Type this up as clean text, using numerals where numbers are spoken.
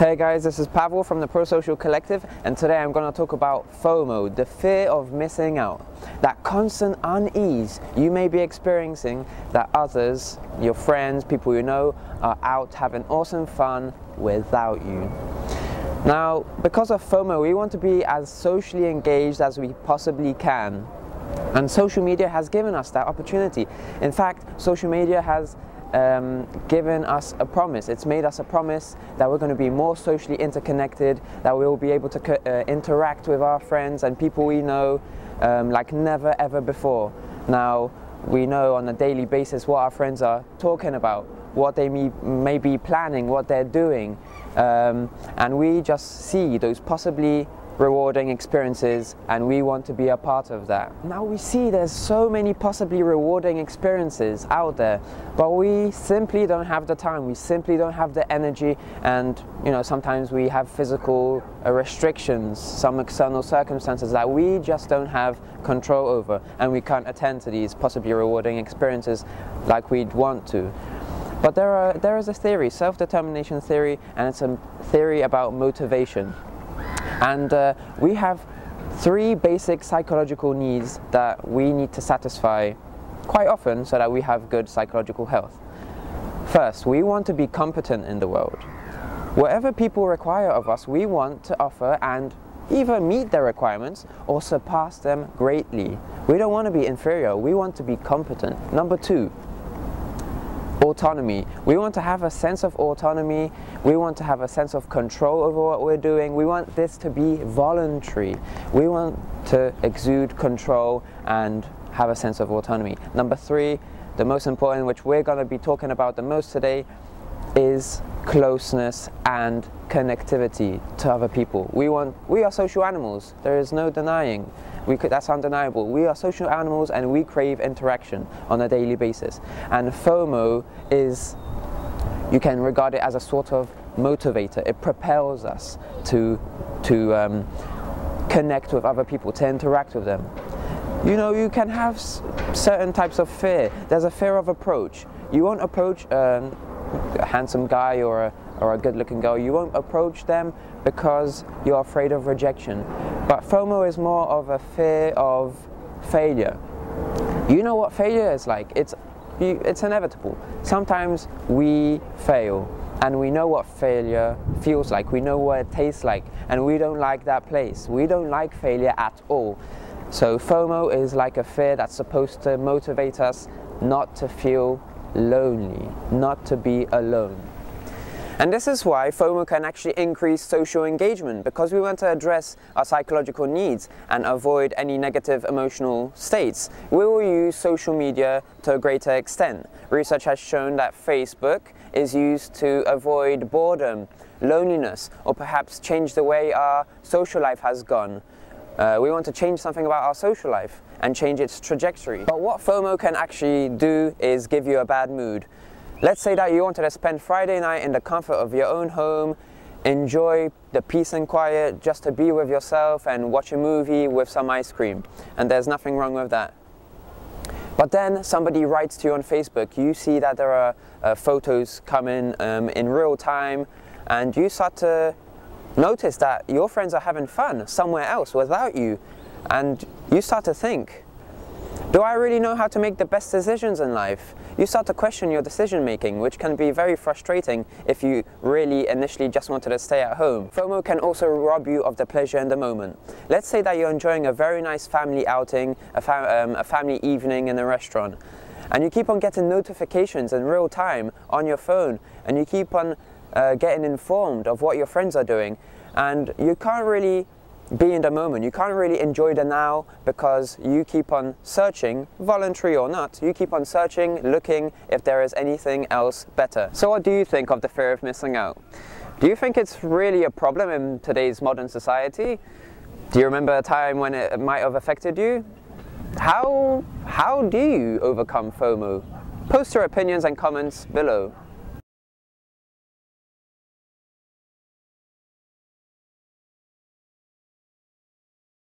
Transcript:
Hey guys, this is Pavel from the Prosocial Collective, and today I'm going to talk about FOMO, the fear of missing out. That constant unease you may be experiencing that others, your friends, people you know, are out having awesome fun without you. Now, because of FOMO, we want to be as socially engaged as we possibly can. And social media has given us that opportunity. In fact, social media has given us a promise. It's made us a promise that we're going to be more socially interconnected, that we will be able to interact with our friends and people we know like never ever before. Now, we know on a daily basis what our friends are talking about, what they may be planning, what they're doing, and we just see those possibly rewarding experiences, and we want to be a part of that. Now we see there's so many possibly rewarding experiences out there, but we simply don't have the time, we simply don't have the energy, and sometimes we have physical restrictions, some external circumstances that we just don't have control over, and we can't attend to these possibly rewarding experiences like we'd want to. But there is a theory, self-determination theory, and it's a theory about motivation. And we have three basic psychological needs that we need to satisfy quite often so that we have good psychological health. First, we want to be competent in the world. Whatever people require of us, we want to offer and either meet their requirements or surpass them greatly. We don't want to be inferior, we want to be competent. Number two, autonomy. We want to have a sense of autonomy, we want to have a sense of control over what we're doing, we want this to be voluntary. We want to exude control and have a sense of autonomy. Number three, the most important, which we're going to be talking about the most today, is closeness and connectivity to other people. We are social animals, there is no denying. That's undeniable. We are social animals and we crave interaction on a daily basis. And FOMO is, you can regard it as a sort of motivator. It propels us to connect with other people, to interact with them. You can have certain types of fear. There's a fear of approach. You won't approach a handsome guy or a good-looking girl. You won't approach them because you're afraid of rejection. But FOMO is more of a fear of failure. You know what failure is like. It's inevitable. Sometimes we fail, and we know what failure feels like. We know what it tastes like, and we don't like that place. We don't like failure at all. So FOMO is like a fear that's supposed to motivate us not to feel lonely, not to be alone. And this is why FOMO can actually increase social engagement, because we want to address our psychological needs and avoid any negative emotional states. We will use social media to a greater extent. Research has shown that Facebook is used to avoid boredom, loneliness, or perhaps change the way our social life has gone. We want to change something about our social life and change its trajectory. But what FOMO can actually do is give you a bad mood. Let's say that you wanted to spend Friday night in the comfort of your own home, enjoy the peace and quiet, just to be with yourself and watch a movie with some ice cream. And there's nothing wrong with that. But then somebody writes to you on Facebook, you see that there are photos coming in real time, and you start to notice that your friends are having fun somewhere else without you. And you start to think, do I really know how to make the best decisions in life? You start to question your decision making, which can be very frustrating if you really initially just wanted to stay at home. FOMO can also rob you of the pleasure in the moment. Let's say that you're enjoying a very nice family outing, a family evening in a restaurant, and you keep on getting notifications in real time on your phone, and you keep on getting informed of what your friends are doing, and you can't really be in the moment. You can't really enjoy the now because you keep on searching, voluntary or not, you keep on searching, looking if there is anything else better. So what do you think of the fear of missing out? Do you think it's really a problem in today's modern society? Do you remember a time when it might have affected you? How do you overcome FOMO? Post your opinions and comments below.